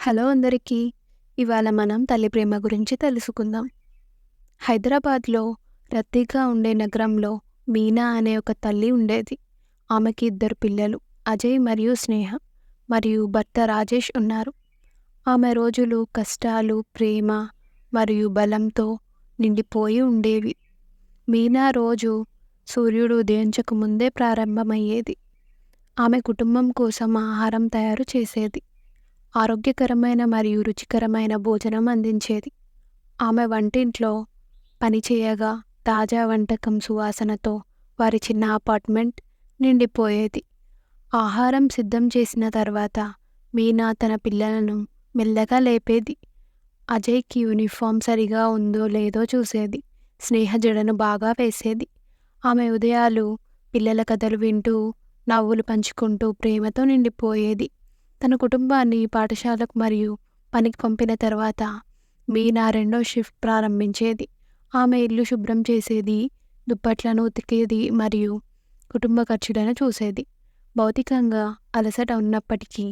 Hello అందరికీ. ఇవాళ మనం తల్లి ప్రేమ గురించి తెలుసుకుందాం. హైదరాబాద్లో రద్దీగా ఉండే నగరంలో మీనా అనే ఒక తల్లి ఉండేది. ఆమెకి 2 పిల్లలు, అజయ్ మరియు స్నేహ, మరియు భర్త రాజేష్ ఉన్నారు. ఆమె రోజులు కష్టాలు, ప్రేమ మరియు బలంతో నిండిపోయి ఉండేవి. మీనా రోజు సూర్యుడు ఉదయించక ముందే ప్రారంభమయ్యేది. ఆమె కుటుంబం కోసం ఆహారం తయారు చేసేది. ఆరోగ్యకరమైన మరియు రుచికరమైన భోజనం అందించేది. ఆమె వంటింట్లో పనిచేయగా తాజా వంటకం సువాసనతో వారి చిన్న అపార్ట్మెంట్ నిండిపోయేది. ఆహారం సిద్ధం చేసిన తర్వాత మీనా తన పిల్లలను మెల్లగా లేపేది. అజయ్కి యూనిఫామ్ సరిగా ఉందో లేదో చూసేది. స్నేహ జడను బాగా వేసేది. ఆమె ఉదయాలు పిల్లల కథలు వింటూ నవ్వులు పంచుకుంటూ ప్రేమతో నిండిపోయేది. తన కుటుంబాన్ని పాఠశాలకు మరియు పనికి పంపిన తర్వాత మీనా 2వ షిఫ్ట్ ప్రారంభించేది. ఆమె ఇల్లు శుభ్రం చేసేది, దుప్పట్లను ఉతికేది మరియు కుటుంబ ఖర్చులను చూసేది. భౌతికంగా అలసట ఉన్నప్పటికీ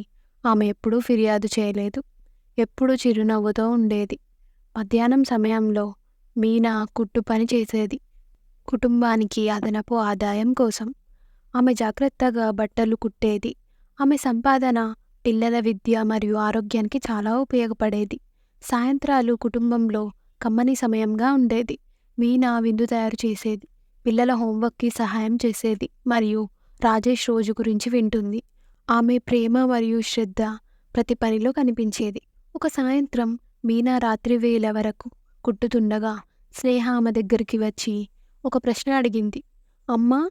ఆమె ఎప్పుడూ ఫిర్యాదు చేయలేదు. ఎప్పుడూ చిరునవ్వుతో ఉండేది. మధ్యాహ్నం సమయంలో మీనా కుట్టు పని చేసేది, కుటుంబానికి అదనపు ఆదాయం కోసం. ఆమె జాగ్రత్తగా బట్టలు కుట్టేది. ఆమె సంపాదన పిల్లల విద్య మరియు ఆరోగ్యానికి చాలా ఉపయోగపడేది. సాయంత్రాలు కుటుంబంలో కమ్మని సమయంగా ఉండేది. మీనా విందు తయారు చేసేది, పిల్లల హోంవర్క్కి సహాయం చేసేది మరియు రాజేష్ రోజు గురించి వింటుంది. ఆమె ప్రేమ మరియు శ్రద్ధ ప్రతి పనిలో కనిపించేది. ఒక సాయంత్రం మీనా రాత్రి వేళ వరకు కుట్టుతుండగా స్నేహ ఆమె దగ్గరికి వచ్చి ఒక ప్రశ్న అడిగింది. అమ్మా,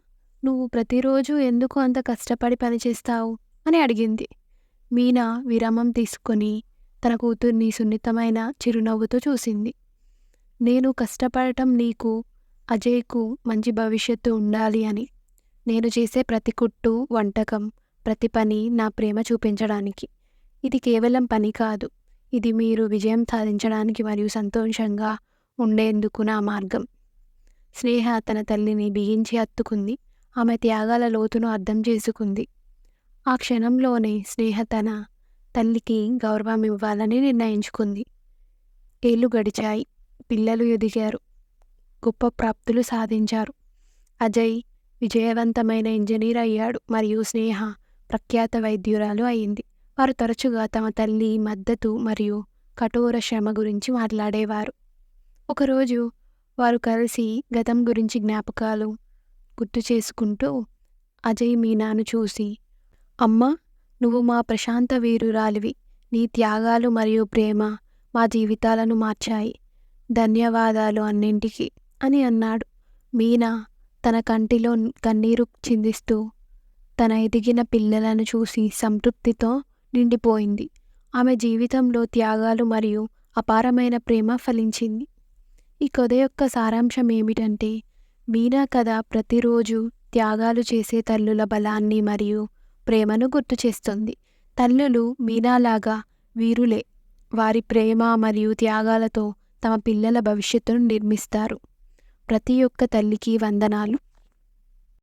నువ్వు ప్రతిరోజు ఎందుకు అంత కష్టపడి పనిచేస్తావు అని అడిగింది. మీనా విరామం తీసుకొని తన కూతుర్ని సున్నితమైన చిరునవ్వుతో చూసింది. నేను కష్టపడటం నీకు, అజయ్కు మంచి భవిష్యత్తు ఉండాలి అని. నేను చేసే ప్రతి కుట్టు, వంటకం, ప్రతి పని నా ప్రేమ చూపించడానికి. ఇది కేవలం పని కాదు, ఇది మీరు విజయం సాధించడానికి మరియు సంతోషంగా ఉండేందుకు నా మార్గం. స్నేహ తన తల్లిని బిగించి హత్తుకుంది. ఆమె త్యాగాల లోతును అర్థం చేసుకుంది. ఆ క్షణంలోనే స్నేహ తన తల్లికి గౌరవం ఇవ్వాలని నిర్ణయించుకుంది. ఏళ్ళు గడిచాయి. పిల్లలు ఎదిగారు, గొప్ప ప్రాప్తులు సాధించారు. అజయ్ విజయవంతమైన ఇంజనీర్ అయ్యాడు మరియు స్నేహ ప్రఖ్యాత వైద్యురాలు అయింది. వారు తరచుగా తమ తల్లి మద్దతు మరియు కఠోర శ్రమ గురించి మాట్లాడేవారు. ఒకరోజు వారు కలిసి గతం గురించి జ్ఞాపకాలు గుర్తు చేసుకుంటూ అజయ్ మీనాను చూసి, అమ్మా, నువ్వు మా ప్రశాంత వీరురాలివి. నీ త్యాగాలు మరియు ప్రేమ మా జీవితాలను మార్చాయి. ధన్యవాదాలు అన్నింటికి అని అన్నాడు. మీనా తన కంటిలో కన్నీరు చిందిస్తూ తన ఎదిగిన పిల్లలను చూసి సంతృప్తితో నిండిపోయింది. ఆమె జీవితంలో త్యాగాలు మరియు అపారమైన ప్రేమ ఫలించింది. ఈ కథ యొక్క సారాంశం ఏమిటంటే, మీనా కథ ప్రతిరోజు త్యాగాలు చేసే తల్లుల బలాన్ని మరియు ప్రేమను గుర్తు చేస్తుంది. తల్లులు మీనాలాగా వీరులే. వారి ప్రేమ మరియు త్యాగాలతో తమ పిల్లల భవిష్యత్తును నిర్మిస్తారు. ప్రతి ఒక్క తల్లికి వందనాలు.